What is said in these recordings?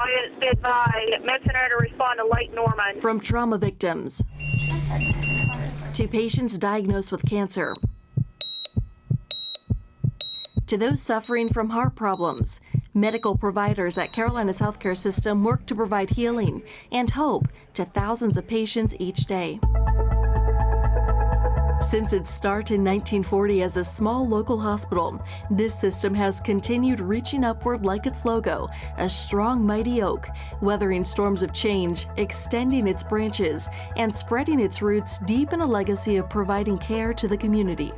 I did my med center to respond to Lake Norman. From trauma victims to patients diagnosed with cancer, to those suffering from heart problems, medical providers at Carolina's healthcare system work to provide healing and hope to thousands of patients each day. Since its start in 1940 as a small local hospital, this system has continued reaching upward like its logo, a strong, mighty oak, weathering storms of change, extending its branches, and spreading its roots deep in a legacy of providing care to the community.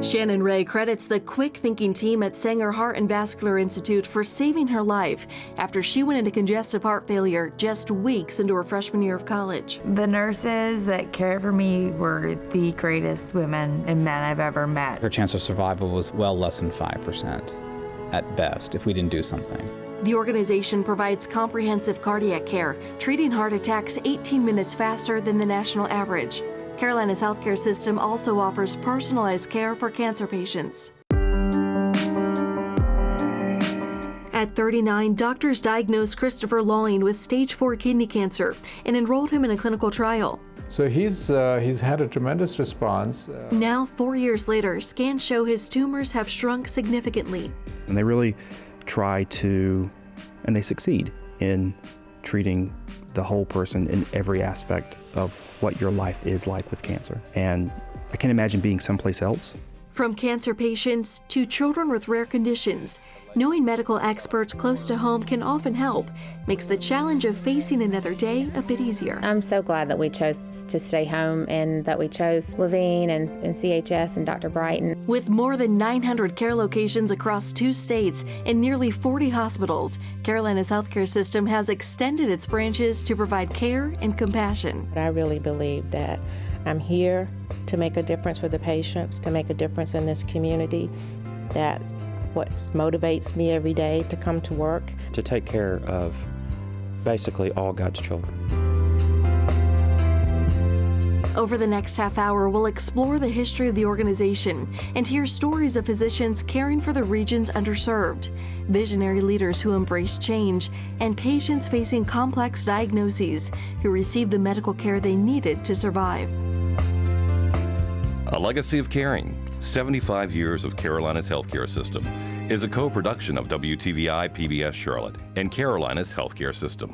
Shannon Ray credits the quick-thinking team at Sanger Heart and Vascular Institute for saving her life after she went into congestive heart failure just weeks into her freshman year of college. The nurses that cared for me were the greatest women and men I've ever met. Her chance of survival was well less than 5% at best if we didn't do something. The organization provides comprehensive cardiac care, treating heart attacks 18 minutes faster than the national average. Carolina's healthcare system also offers personalized care for cancer patients. At 39, doctors diagnosed Christopher Lawing with stage 4 kidney cancer and enrolled him in a clinical trial. So he's had a tremendous response. Now, 4 years later, scans show his tumors have shrunk significantly. And they really try to, and they succeed in treating the whole person in every aspect of what your life is like with cancer. And I can't imagine being someplace else. From cancer patients to children with rare conditions, knowing medical experts close to home can often help makes the challenge of facing another day a bit easier. I'm so glad that we chose to stay home and that we chose Levine and CHS and Dr. Brighton. With more than 900 care locations across 2 states and nearly 40 hospitals, Carolina's healthcare system has extended its branches to provide care and compassion. I really believe that I'm here to make a difference for the patients, to make a difference in this community. That's what motivates me every day to come to work. To take care of basically all God's children. Over the next half hour, we'll explore the history of the organization and hear stories of physicians caring for the region's underserved, visionary leaders who embrace change, and patients facing complex diagnoses who received the medical care they needed to survive. A Legacy of Caring, 75 years of Carolina's healthcare system, is a co-production of WTVI PBS Charlotte and Carolina's healthcare system.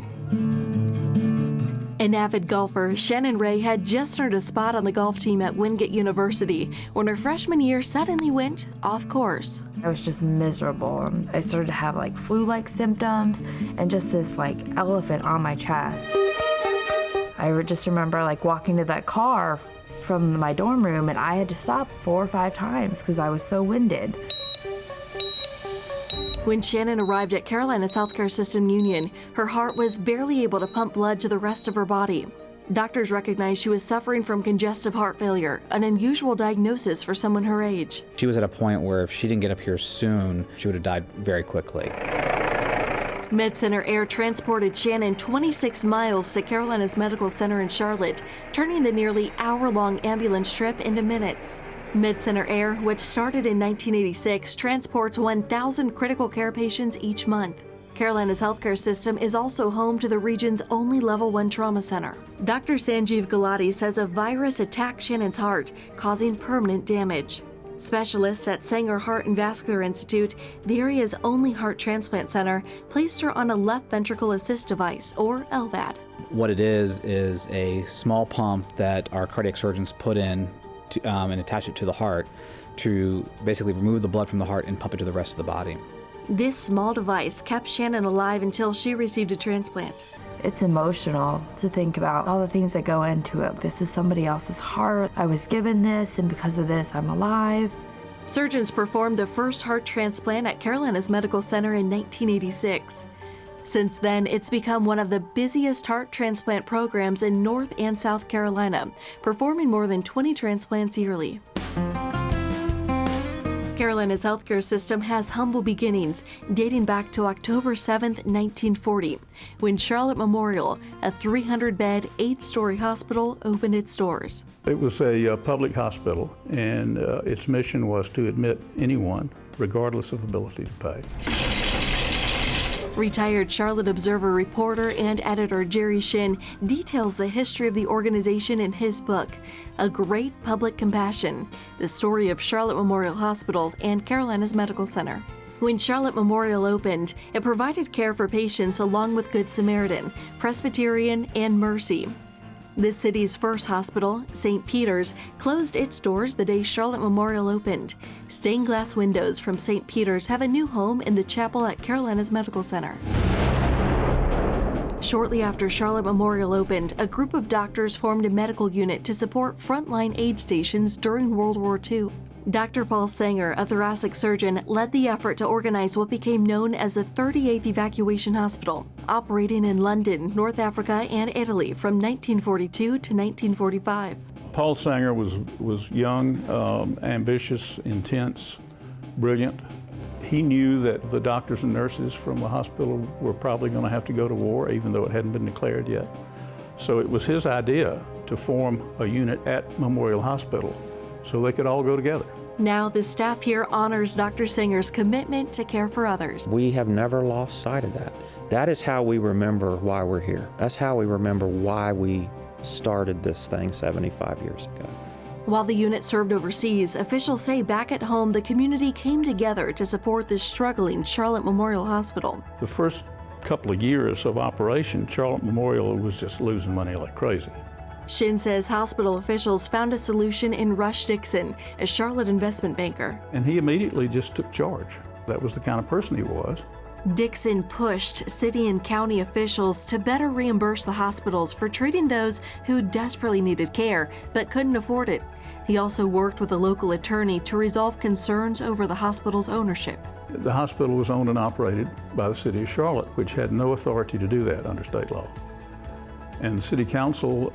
An avid golfer, Shannon Ray had just earned a spot on the golf team at Wingate University when her freshman year suddenly went off course. I was just miserable. I started to have like flu-like symptoms and just this like elephant on my chest. I just remember like walking to that car from my dorm room and I had to stop 4 or 5 times because I was so winded. When Shannon arrived at Carolina's Healthcare System Union, her heart was barely able to pump blood to the rest of her body. Doctors recognized she was suffering from congestive heart failure, an unusual diagnosis for someone her age. She was at a point where if she didn't get up here soon, she would have died very quickly. MedCenter Air transported Shannon 26 miles to Carolina's Medical Center in Charlotte, turning the nearly hour-long ambulance trip into minutes. MedCenter Air, which started in 1986, transports 1,000 critical care patients each month. Carolina's healthcare system is also home to the region's only Level 1 trauma center. Dr. Sanjeev Gulati says a virus attacked Shannon's heart, causing permanent damage. Specialists at Sanger Heart and Vascular Institute, the area's only heart transplant center, placed her on a left ventricle assist device, or LVAD. What it is a small pump that our cardiac surgeons put in and attach it to the heart to basically remove the blood from the heart and pump it to the rest of the body. This small device kept Shannon alive until she received a transplant. It's emotional to think about all the things that go into it. This is somebody else's heart. I was given this, and because of this, I'm alive. Surgeons performed the first heart transplant at Carolina's Medical Center in 1986. Since then, it's become one of the busiest heart transplant programs in North and South Carolina, performing more than 20 transplants yearly. Carolina's healthcare system has humble beginnings, dating back to October 7, 1940, when Charlotte Memorial, a 300-bed, 8-story hospital, opened its doors. It was a public hospital, and its mission was to admit anyone regardless of ability to pay. Retired Charlotte Observer reporter and editor Jerry Shin details the history of the organization in his book, A Great Public Compassion, the story of Charlotte Memorial Hospital and Carolinas Medical Center. When Charlotte Memorial opened, it provided care for patients along with Good Samaritan, Presbyterian, and Mercy. The city's first hospital, St. Peter's, closed its doors the day Charlotte Memorial opened. Stained glass windows from St. Peter's have a new home in the chapel at Carolinas Medical Center. Shortly after Charlotte Memorial opened, a group of doctors formed a medical unit to support frontline aid stations during World War II. Dr. Paul Sanger, a thoracic surgeon, led the effort to organize what became known as the 38th Evacuation Hospital, operating in London, North Africa, and Italy from 1942 to 1945. Paul Sanger was young, ambitious, intense, brilliant. He knew that the doctors and nurses from the hospital were probably going to have to go to war, even though it hadn't been declared yet. So it was his idea to form a unit at Memorial Hospital so they could all go together. Now the staff here honors Dr. Sanger's commitment to care for others. We have never lost sight of that. That is how we remember why we're here. That's how we remember why we started this thing 75 years ago. While the unit served overseas, officials say back at home the community came together to support the struggling Charlotte Memorial Hospital. The first couple of years of operation, Charlotte Memorial was just losing money like crazy. Shin says hospital officials found a solution in Rush Dixon, a Charlotte investment banker. And he immediately just took charge. That was the kind of person he was. Dixon pushed city and county officials to better reimburse the hospitals for treating those who desperately needed care but couldn't afford it. He also worked with a local attorney to resolve concerns over the hospital's ownership. The hospital was owned and operated by the city of Charlotte, which had no authority to do that under state law. And the city council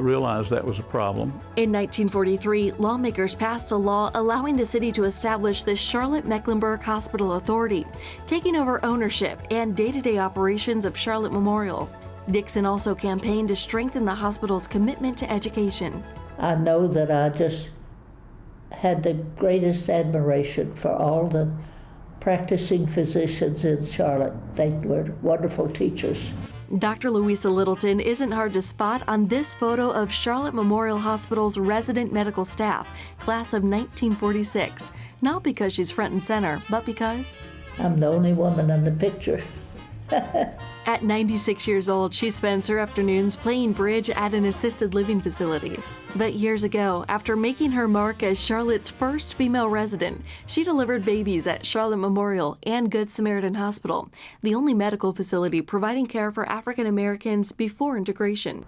realized that was a problem. In 1943, lawmakers passed a law allowing the city to establish the Charlotte-Mecklenburg Hospital Authority, taking over ownership and day-to-day operations of Charlotte Memorial. Dixon also campaigned to strengthen the hospital's commitment to education. I know that I just had the greatest admiration for all the practicing physicians in Charlotte. They were wonderful teachers. Dr. Louisa Littleton isn't hard to spot on this photo of Charlotte Memorial Hospital's resident medical staff, class of 1946. Not because she's front and center, but because I'm the only woman in the picture. At 96 years old, she spends her afternoons playing bridge at an assisted living facility. But years ago, after making her mark as Charlotte's first female resident, she delivered babies at Charlotte Memorial and Good Samaritan Hospital, the only medical facility providing care for African Americans before integration.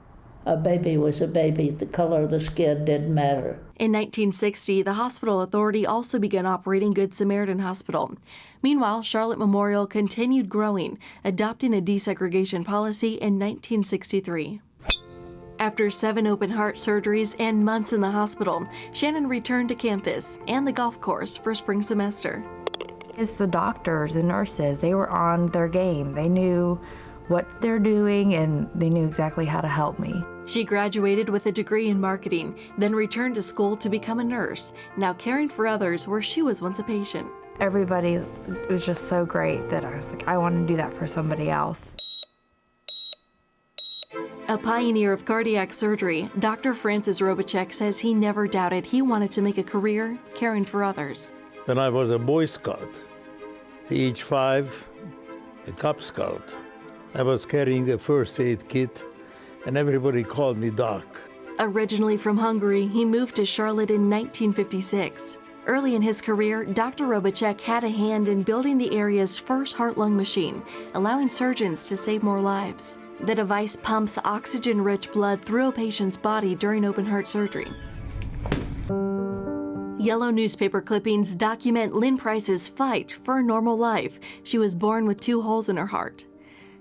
A baby was a baby. The color of the skin didn't matter. In 1960, the hospital authority also began operating Good Samaritan Hospital. Meanwhile, Charlotte Memorial continued growing, adopting a desegregation policy in 1963. After 7 open heart surgeries and months in the hospital, Shannon returned to campus and the golf course for spring semester. It's the doctors and nurses. They were on their game. They knew what they're doing and they knew exactly how to help me. She graduated with a degree in marketing, then returned to school to become a nurse, now caring for others where she was once a patient. Everybody was just so great that I was like, I want to do that for somebody else. A pioneer of cardiac surgery, Dr. Francis Robicsek says he never doubted he wanted to make a career caring for others. When I was a Boy Scout, the age 5, a Cub Scout, I was carrying the first aid kit, and everybody called me Doc. Originally from Hungary, he moved to Charlotte in 1956. Early in his career, Dr. Robicsek had a hand in building the area's first heart-lung machine, allowing surgeons to save more lives. The device pumps oxygen-rich blood through a patient's body during open-heart surgery. Yellow newspaper clippings document Lynn Price's fight for a normal life. She was born with 2 holes in her heart.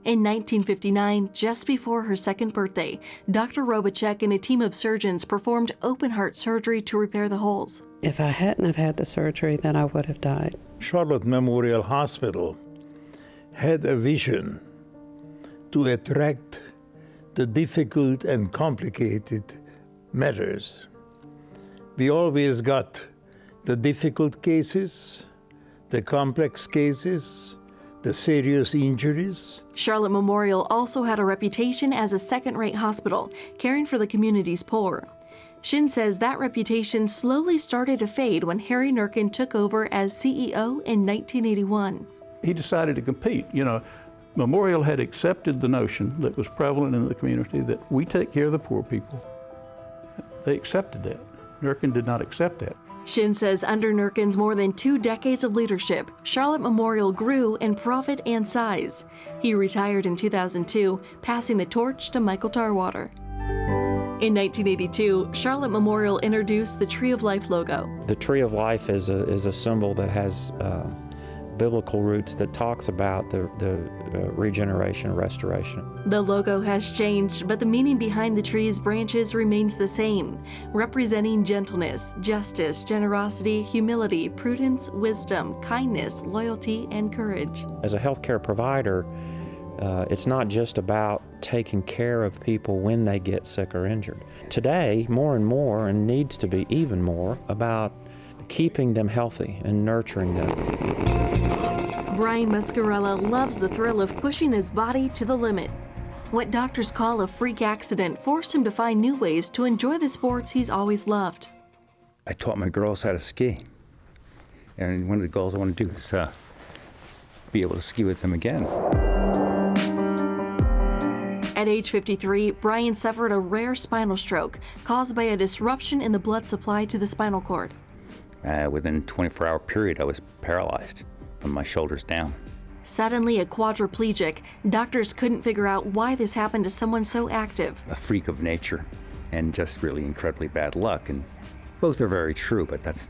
In 1959, just before her 2nd birthday, Dr. Robicsek and a team of surgeons performed open-heart surgery to repair the holes. If I hadn't have had the surgery, then I would have died. Charlotte Memorial Hospital had a vision to attract the difficult and complicated matters. We always got the difficult cases, the complex cases, the serious injuries. Charlotte Memorial also had a reputation as a second-rate hospital, caring for the community's poor. Shin says that reputation slowly started to fade when Harry Nurkin took over as CEO in 1981. He decided to compete. You know, Memorial had accepted the notion that was prevalent in the community that we take care of the poor people. They accepted that. Nurkin did not accept that. Shin says under Nurkin's more than 2 decades of leadership, Charlotte Memorial grew in profit and size. He retired in 2002, passing the torch to Michael Tarwater. In 1982, Charlotte Memorial introduced the Tree of Life logo. The Tree of Life is a symbol that has biblical roots that talks about the regeneration and restoration. The logo has changed, but the meaning behind the tree's branches remains the same, representing gentleness, justice, generosity, humility, prudence, wisdom, kindness, loyalty, and courage. As a healthcare provider, it's not just about taking care of people when they get sick or injured. Today, more and more, and needs to be even more, about keeping them healthy and nurturing them. Brian Muscarella loves the thrill of pushing his body to the limit. What doctors call a freak accident forced him to find new ways to enjoy the sports he's always loved. I taught my girls how to ski. And one of the goals I want to do is be able to ski with them again. At age 53, Brian suffered a rare spinal stroke caused by a disruption in the blood supply to the spinal cord. Within a 24-hour period, I was paralyzed from my shoulders down. Suddenly a quadriplegic, doctors couldn't figure out why this happened to someone so active. A freak of nature and just really incredibly bad luck. And both are very true, but that's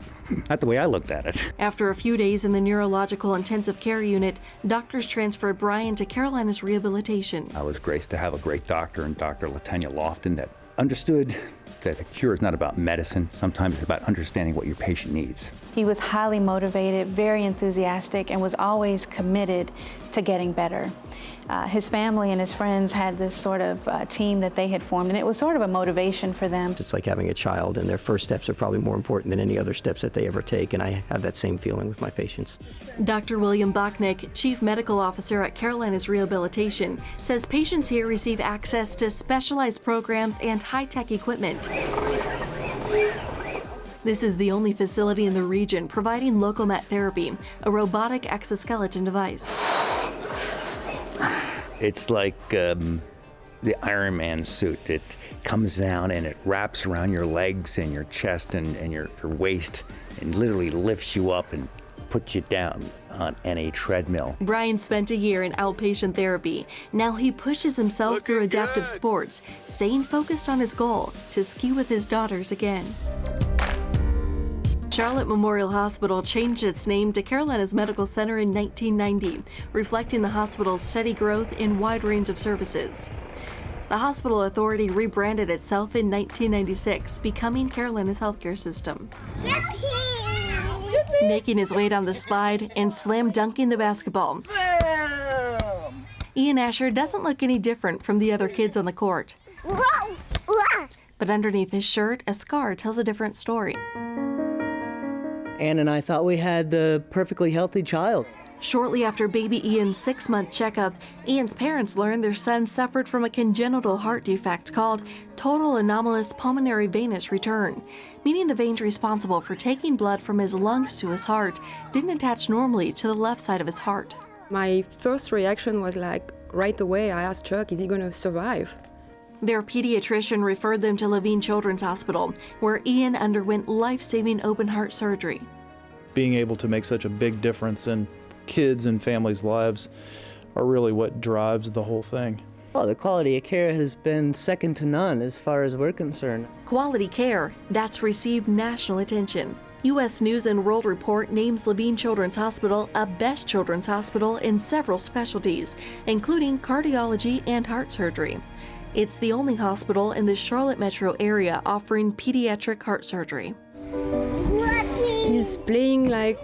not the way I looked at it. After a few days in the neurological intensive care unit, doctors transferred Brian to Carolina's rehabilitation. I was graced to have a great doctor in Dr. Latanya Lofton that understood that a cure is not about medicine. Sometimes it's about understanding what your patient needs. He was highly motivated, very enthusiastic, and was always committed to getting better. His family and his friends had this sort of team that they had formed, and it was sort of a motivation for them. It's like having a child, and their first steps are probably more important than any other steps that they ever take, and I have that same feeling with my patients. Dr. William Bachnick, Chief Medical Officer at Carolina's Rehabilitation, says patients here receive access to specialized programs and high-tech equipment. This is the only facility in the region providing Locomat therapy, a robotic exoskeleton device. It's like the Iron Man suit. It comes down and it wraps around your legs and your chest and your waist and literally lifts you up and puts you down on a treadmill. Brian spent a year in outpatient therapy. Now he pushes himself through adaptive sports, staying focused on his goal to ski with his daughters again. Charlotte Memorial Hospital changed its name to Carolina's Medical Center in 1990, reflecting the hospital's steady growth in wide range of services. The hospital authority rebranded itself in 1996, becoming Carolina's HealthCare system. Making his way down the slide and slam dunking the basketball. Ian Asher doesn't look any different from the other kids on the court. But underneath his shirt, a scar tells a different story. Ann and I thought we had the perfectly healthy child. Shortly after baby Ian's 6-month checkup, Ian's parents learned their son suffered from a congenital heart defect called total anomalous pulmonary venous return, meaning the veins responsible for taking blood from his lungs to his heart didn't attach normally to the left side of his heart. My first reaction was like, right away I asked Chuck, is he going to survive? Their pediatrician referred them to Levine Children's Hospital, where Ian underwent life-saving open heart surgery. Being able to make such a big difference in kids' and families' lives are really what drives the whole thing. Well, the quality of care has been second to none as far as we're concerned. Quality care that's received national attention. U.S. News and World Report names Levine Children's Hospital a best children's hospital in several specialties, including cardiology and heart surgery. It's the only hospital in the Charlotte metro area offering pediatric heart surgery. He's playing like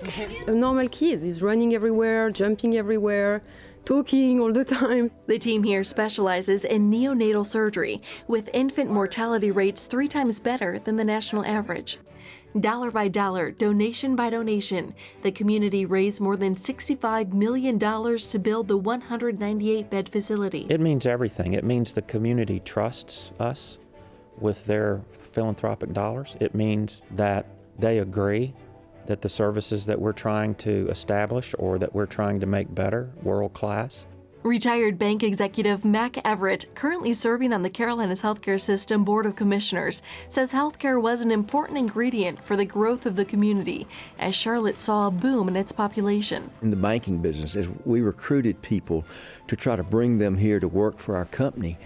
a normal kid. He's running everywhere, jumping everywhere, talking all the time. The team here specializes in neonatal surgery, with infant mortality rates 3 times better than the national average. Dollar by dollar, donation by donation, the community raised more than $65 million to build the 198-bed facility. It means everything. It means the community trusts us with their philanthropic dollars. It means that they agree that the services that we're trying to establish or that we're trying to make better, world class. Retired bank executive Mac Everett, currently serving on the Carolinas Healthcare System Board of Commissioners, says healthcare was an important ingredient for the growth of the community as Charlotte saw a boom in its population. In the banking business, as we recruited people to try to bring them here to work for our company,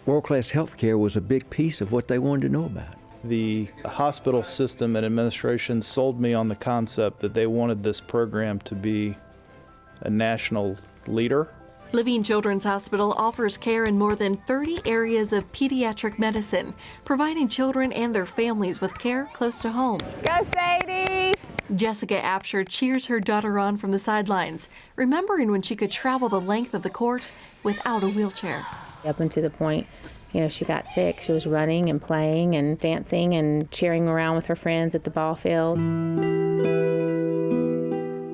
world-class healthcare was a big piece of what they wanted to know about. The hospital system and administration sold me on the concept that they wanted this program to be a national leader. Levine Children's Hospital offers care in more than 30 areas of pediatric medicine, providing children and their families with care close to home. Go, Sadie! Jessica Absher cheers her daughter on from the sidelines, remembering when she could travel the length of the court without a wheelchair. Up until the point, she got sick. She was running and playing and dancing and cheering around with her friends at the ball field.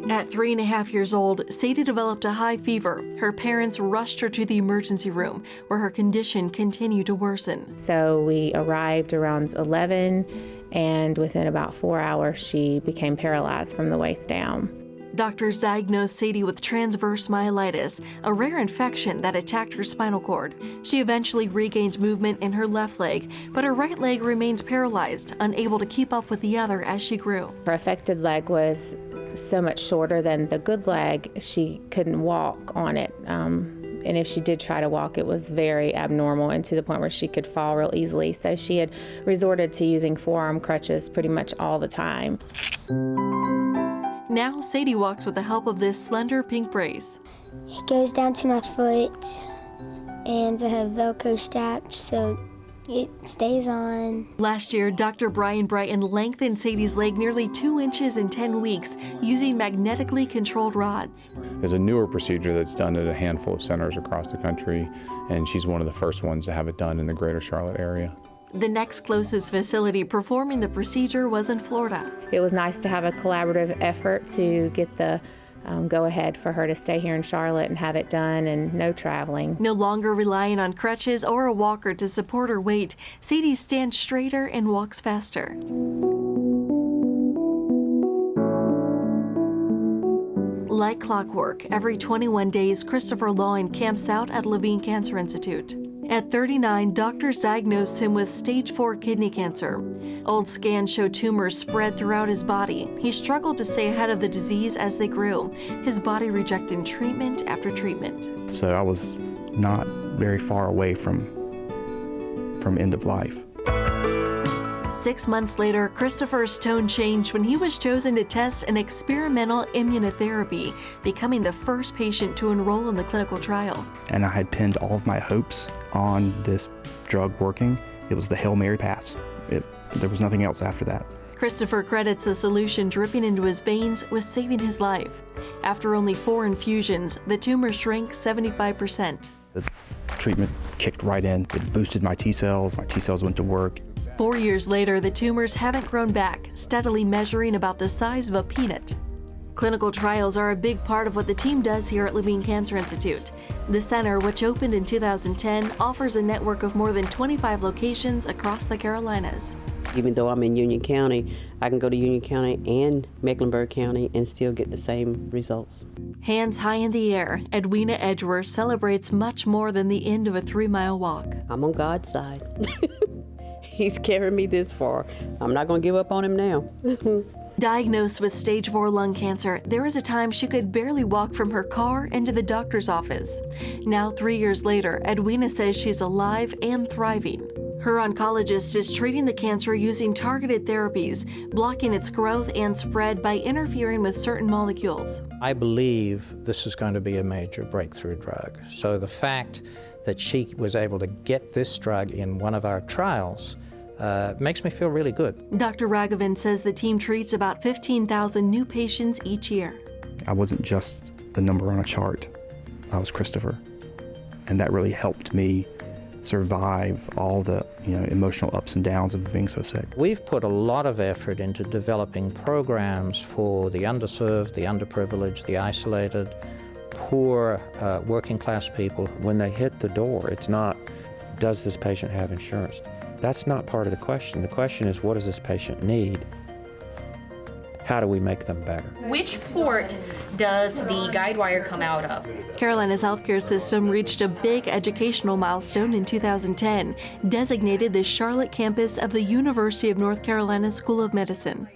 At 3.5 years old, Sadie developed a high fever. Her parents rushed her to the emergency room, where her condition continued to worsen. So we arrived around 11, and within about 4 hours, she became paralyzed from the waist down. Doctors diagnosed Sadie with transverse myelitis, a rare infection that attacked her spinal cord. She eventually regained movement in her left leg, but her right leg remained paralyzed, unable to keep up with the other as she grew. Her affected leg was so much shorter than the good leg, she couldn't walk on it. And if she did try to walk, it was very abnormal and to the point where she could fall real easily. So she had resorted to using forearm crutches pretty much all the time. Now Sadie walks with the help of this slender pink brace. It goes down to my foot, and I have Velcro straps, so it stays on. Last year, Dr. Brian Brighton lengthened Sadie's leg nearly 2 inches in 10 weeks using magnetically controlled rods. There's a newer procedure that's done at a handful of centers across the country, and she's one of the first ones to have it done in the greater Charlotte area. The next closest facility performing the procedure was in Florida. It was nice to have a collaborative effort to get the go-ahead for her to stay here in Charlotte and have it done and no traveling. No longer relying on crutches or a walker to support her weight, Sadie stands straighter and walks faster. Like clockwork, every 21 days, Christopher Loin camps out at Levine Cancer Institute. At 39, doctors diagnosed him with stage 4 kidney cancer. Old scans show tumors spread throughout his body. He struggled to stay ahead of the disease as they grew, his body rejecting treatment after treatment. So I was not very far away from end of life. 6 months later, Christopher's tone changed when he was chosen to test an experimental immunotherapy, becoming the first patient to enroll in the clinical trial. And I had pinned all of my hopes on this drug working. It was the Hail Mary pass. There was nothing else after that. Christopher credits the solution dripping into his veins with saving his life. After only 4 infusions, the tumor shrank 75%. The treatment kicked right in. It boosted my T cells. My T cells went to work. 4 years later, the tumors haven't grown back, steadily measuring about the size of a peanut. Clinical trials are a big part of what the team does here at Levine Cancer Institute. The center, which opened in 2010, offers a network of more than 25 locations across the Carolinas. Even though I'm in Union County, I can go to Union County and Mecklenburg County and still get the same results. Hands high in the air, Edwina Edgeworth celebrates much more than the end of a 3-mile walk. I'm on God's side. He's carried me this far. I'm not going to give up on him now. Diagnosed with stage 4 lung cancer, there was a time she could barely walk from her car into the doctor's office. Now, 3 years later, Edwina says she's alive and thriving. Her oncologist is treating the cancer using targeted therapies, blocking its growth and spread by interfering with certain molecules. I believe this is going to be a major breakthrough drug. So the fact that she was able to get this drug in one of our trials makes me feel really good. Dr. Raghavan says the team treats about 15,000 new patients each year. I wasn't just the number on a chart. I was Christopher. And that really helped me survive all the emotional ups and downs of being so sick. We've put a lot of effort into developing programs for the underserved, the underprivileged, the isolated, poor, working class people. When they hit the door, it's not, does this patient have insurance? That's not part of the question. The question is, what does this patient need? How do we make them better? Which port does the guide wire come out of? Carolina's healthcare system reached a big educational milestone in 2010, designated the Charlotte campus of the University of North Carolina School of Medicine.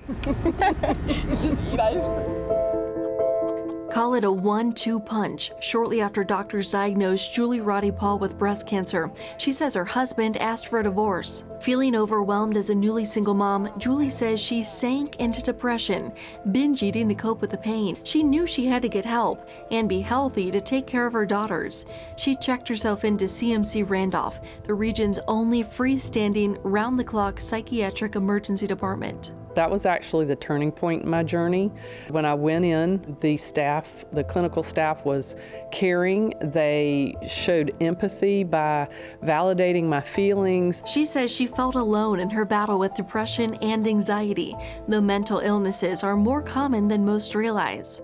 Call it a 1-2 punch. Shortly after doctors diagnosed Julie Roddey Paul with breast cancer, she says her husband asked for a divorce. Feeling overwhelmed as a newly single mom, Julie says she sank into depression, binge eating to cope with the pain. She knew she had to get help and be healthy to take care of her daughters. She checked herself into CMC Randolph, the region's only freestanding, round-the-clock psychiatric emergency department. That was actually the turning point in my journey. When I went in, the clinical staff was caring. They showed empathy by validating my feelings. She says she felt alone in her battle with depression and anxiety, though mental illnesses are more common than most realize.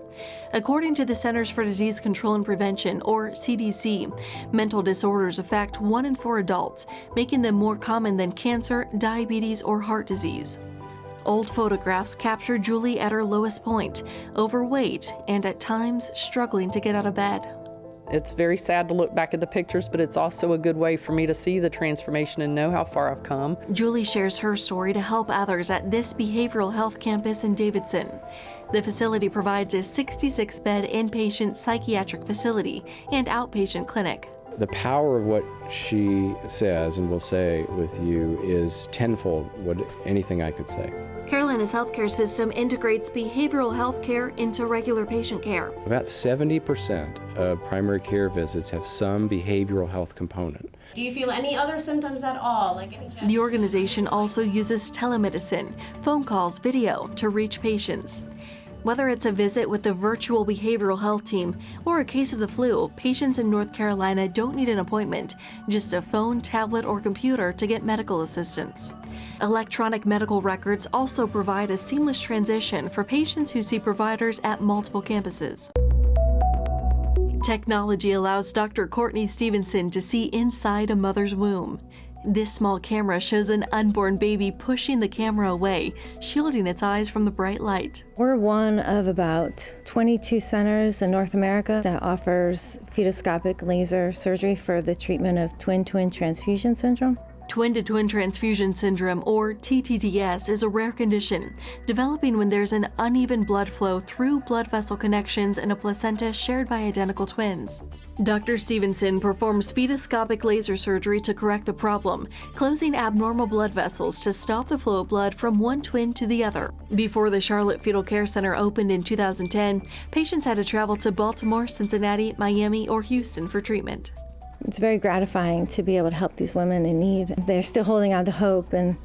According to the Centers for Disease Control and Prevention, or CDC, mental disorders affect 1 in 4 adults, making them more common than cancer, diabetes, or heart disease. Old photographs capture Julie at her lowest point, overweight and at times struggling to get out of bed. It's very sad to look back at the pictures, but it's also a good way for me to see the transformation and know how far I've come. Julie shares her story to help others at this behavioral health campus in Davidson. The facility provides a 66-bed inpatient psychiatric facility and outpatient clinic. The power of what she says and will say with you is tenfold what anything I could say. Carolina's healthcare system integrates behavioral health care into regular patient care. About 70% of primary care visits have some behavioral health component. Do you feel any other symptoms at all? The organization also uses telemedicine, phone calls, video to reach patients. Whether it's a visit with the virtual behavioral health team or a case of the flu, patients in North Carolina don't need an appointment, just a phone, tablet, or computer to get medical assistance. Electronic medical records also provide a seamless transition for patients who see providers at multiple campuses. Technology allows Dr. Courtney Stephenson to see inside a mother's womb. This small camera shows an unborn baby pushing the camera away, shielding its eyes from the bright light. We're one of about 22 centers in North America that offers fetoscopic laser surgery for the treatment of twin-twin transfusion syndrome. Twin-to-twin transfusion syndrome, or TTTS, is a rare condition, developing when there's an uneven blood flow through blood vessel connections in a placenta shared by identical twins. Dr. Stephenson performs fetoscopic laser surgery to correct the problem, closing abnormal blood vessels to stop the flow of blood from one twin to the other. Before the Charlotte Fetal Care Center opened in 2010, patients had to travel to Baltimore, Cincinnati, Miami, or Houston for treatment. It's very gratifying to be able to help these women in need. They're still holding on to hope, and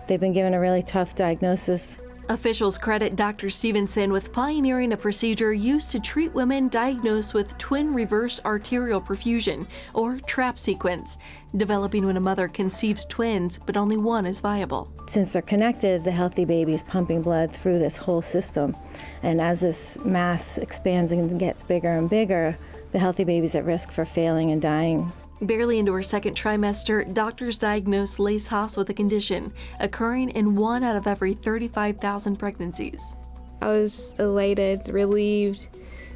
they've been given a really tough diagnosis. Officials credit Dr. Stephenson with pioneering a procedure used to treat women diagnosed with twin reverse arterial perfusion, or TRAP sequence, developing when a mother conceives twins, but only one is viable. Since they're connected, the healthy baby is pumping blood through this whole system. And as this mass expands and gets bigger and bigger, the healthy baby's at risk for failing and dying. Barely into her second trimester, doctors diagnosed Haas with a condition occurring in 1 out of every 35,000 pregnancies. I was elated, relieved,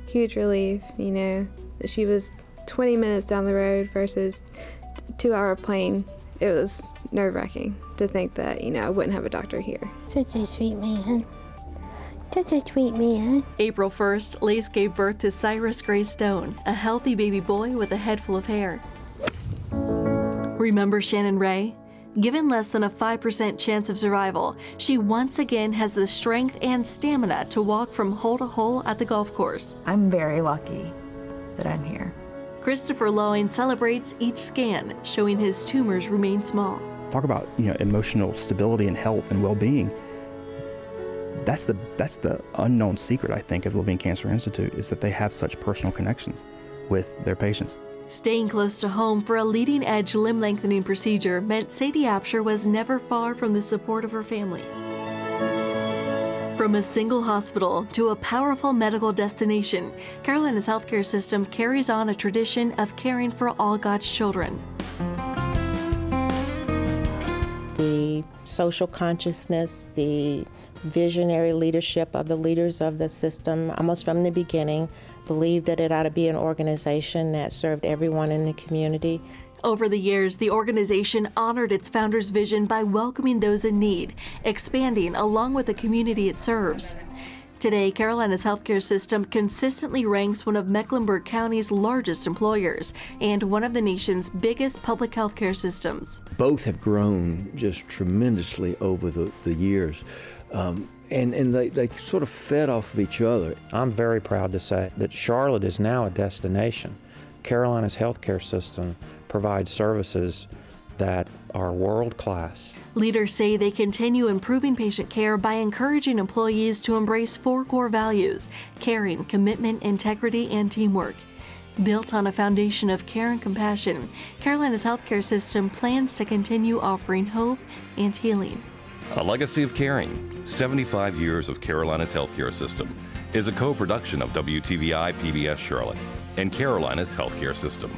huge relief, that she was 20 minutes down the road versus a 2-hour plane. It was nerve-wracking to think that, I wouldn't have a doctor here. Such a sweet man. Such a sweet man. April 1st, Lace gave birth to Cyrus Gray Stone, a healthy baby boy with a head full of hair. Remember Shannon Ray? Given less than a 5% chance of survival, she once again has the strength and stamina to walk from hole to hole at the golf course. I'm very lucky that I'm here. Christopher Lowen celebrates each scan, showing his tumors remain small. Talk about emotional stability and health and well-being. That's the unknown secret, I think, of Levine Cancer Institute, is that they have such personal connections with their patients. Staying close to home for a leading-edge limb lengthening procedure meant Sadie Absher was never far from the support of her family. From a single hospital to a powerful medical destination, Carolina's healthcare system carries on a tradition of caring for all God's children. The social consciousness, the visionary leadership of the leaders of the system, almost from the beginning, believed that it ought to be an organization that served everyone in the community. Over the years, the organization honored its founder's vision by welcoming those in need, expanding along with the community it serves. Today, Carolina's healthcare system consistently ranks one of Mecklenburg County's largest employers and one of the nation's biggest public healthcare systems. Both have grown just tremendously over the years. And they sort of fed off of each other. I'm very proud to say that Charlotte is now a destination. Carolina's healthcare system provides services that are world-class. Leaders say they continue improving patient care by encouraging employees to embrace 4 core values: caring, commitment, integrity, and teamwork. Built on a foundation of care and compassion, Carolina's healthcare system plans to continue offering hope and healing. A Legacy of Caring, 75 years of Carolina's healthcare system, is a co-production of WTVI PBS Charlotte and Carolina's healthcare system.